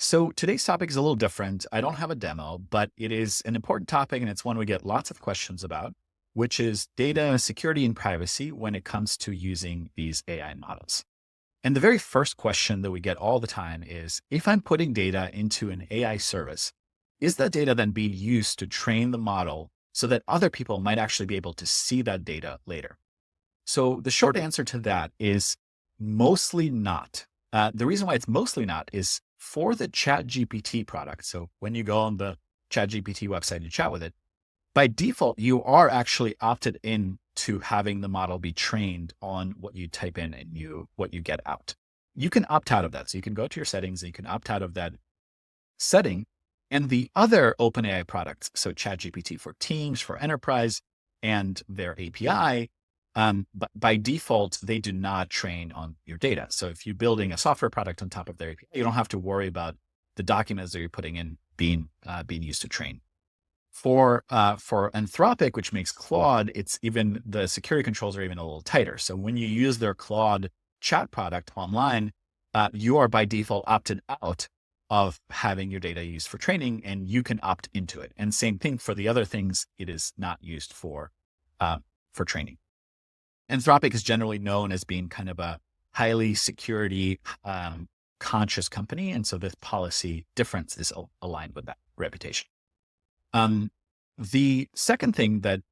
So today's topic is a little different. I don't have a demo, but it is an important topic and it's one we get lots of questions about, which is data security and privacy when it comes to using these AI models. And the very first question that we get all the time is, if I'm putting data into an AI service, is that data then being used to train the model so that other people might actually be able to see that data later? So the short answer to that is mostly not. The reason why it's mostly not is for the ChatGPT product. So when you go on the ChatGPT website and chat with it, by default, you are actually opted in to having the model be trained on what you type in and what you get out. You can opt out of that. So you can go to your settings and you can opt out of that setting. And the other OpenAI products, so ChatGPT for Teams, for Enterprise, and their API, but by default, they do not train on your data. So if you're building a software product on top of their API, you don't have to worry about the documents that you're putting in being used to train. For Anthropic, which makes Claude, it's even the security controls are even a little tighter. So when you use their Claude chat product online, you are by default opted out of having your data used for training, and you can opt into it. And same thing for the other things; it is not used for training. Anthropic is generally known as being kind of a highly security conscious company, and so this policy difference is aligned with that reputation. The second thing that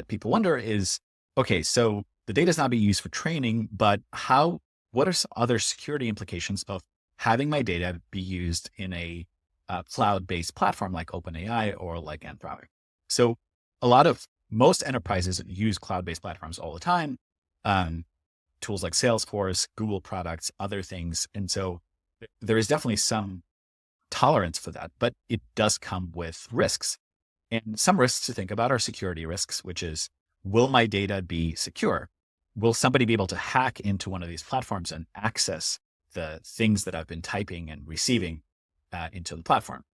people wonder is, okay, so the data is not being used for training, but what are some other security implications of having my data be used in a cloud-based platform like OpenAI or like Anthropic? So most enterprises use cloud-based platforms all the time, tools like Salesforce, Google products, other things. And so there is definitely some tolerance for that, but it does come with risks. And some risks to think about are security risks, which is, will my data be secure? Will somebody be able to hack into one of these platforms and access the things that I've been typing and receiving into the platform?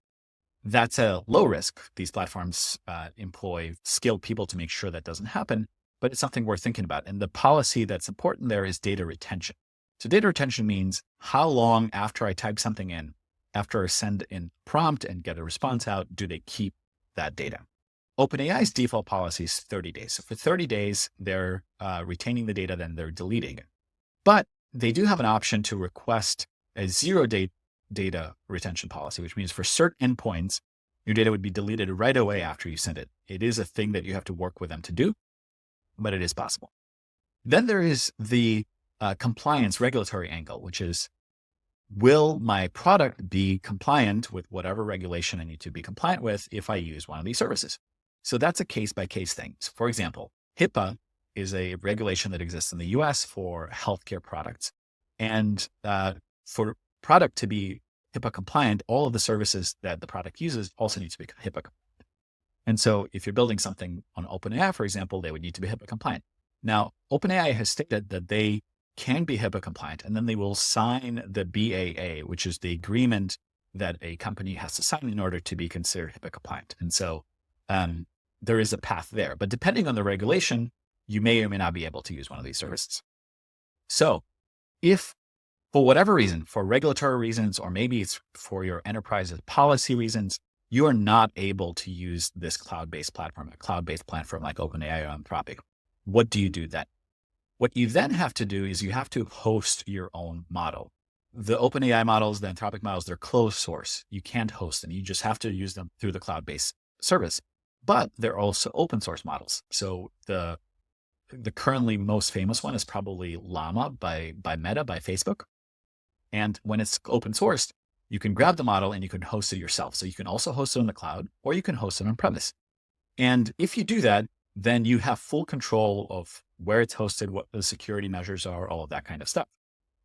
That's a low risk. These platforms employ skilled people to make sure that doesn't happen, but it's something worth thinking about. And the policy that's important there is data retention. So data retention means how long after I type something in, after I send in prompt and get a response out, do they keep that data? OpenAI's default policy is 30 days. So for 30 days, they're retaining the data, then they're deleting it. But they do have an option to request a 0-day data retention policy, which means for certain endpoints, your data would be deleted right away after you send it. It is a thing that you have to work with them to do, but it is possible. Then there is the compliance regulatory angle, which is, will my product be compliant with whatever regulation I need to be compliant with if I use one of these services? So that's a case by case thing. So for example, HIPAA is a regulation that exists in the US for healthcare products. And for product to be HIPAA compliant, all of the services that the product uses also need to be HIPAA compliant. And so if you're building something on OpenAI, for example, they would need to be HIPAA compliant. Now, OpenAI has stated that they can be HIPAA compliant, and then they will sign the BAA, which is the agreement that a company has to sign in order to be considered HIPAA compliant. And so there is a path there, but depending on the regulation, you may or may not be able to use one of these services. So if for whatever reason, for regulatory reasons, or maybe it's for your enterprise's policy reasons, you are not able to use this cloud-based platform, a cloud-based platform like OpenAI or Anthropic, what do you do then? What you then have to do is you have to host your own model. The OpenAI models, the Anthropic models, they're closed source. You can't host them. You just have to use them through the cloud-based service. But they're also open source models. So the currently most famous one is probably Llama by Meta, by Facebook. And when it's open sourced, you can grab the model and you can host it yourself. So you can also host it on the cloud, or you can host it on premise. And if you do that, then you have full control of where it's hosted, what the security measures are, all of that kind of stuff.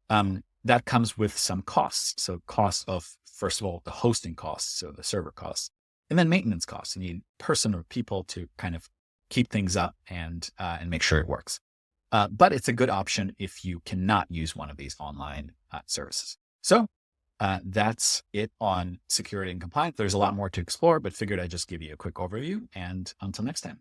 That comes with some costs. So costs of, first of all, the hosting costs, so the server costs, and then maintenance costs. You need person or people to kind of keep things up and make sure it works. But it's a good option if you cannot use one of these online services. So that's it on security and compliance. There's a lot more to explore, but figured I'd just give you a quick overview, and until next time.